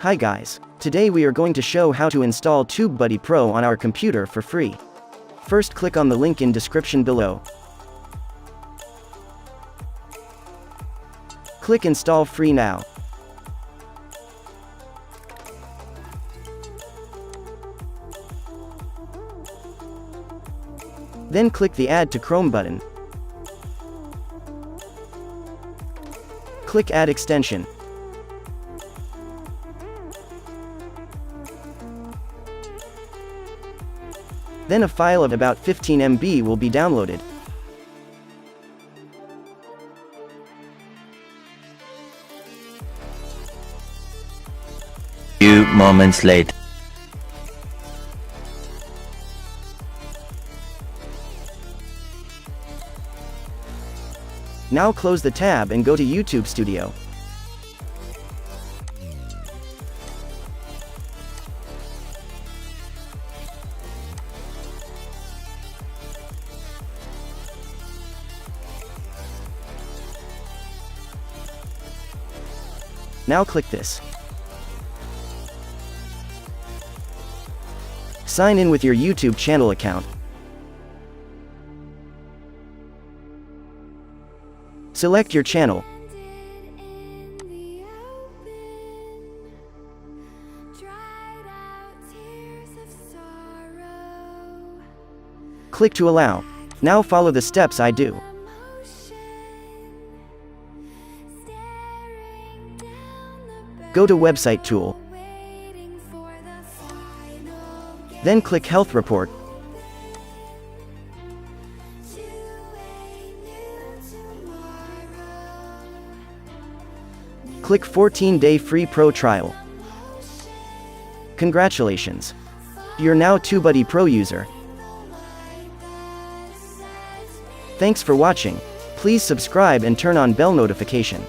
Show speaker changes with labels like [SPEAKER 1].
[SPEAKER 1] Hi guys. Today we are going to show how to install TubeBuddy Pro on our computer for free. First click on the link in description below. Click Install Free now. Then click the Add to Chrome button. Click Add Extension. Then a file of about 15 MB will be downloaded.
[SPEAKER 2] Few moments later.
[SPEAKER 1] Now close the tab and go to YouTube Studio. Now click this. Sign in with your YouTube channel account. Select your channel. Click to allow. Now follow the steps I do. Go to Website Tool. Then click Health Report. Click 14-day free pro trial. Congratulations! You're now TubeBuddy Pro user. Thanks for watching. Please subscribe and turn on bell notification.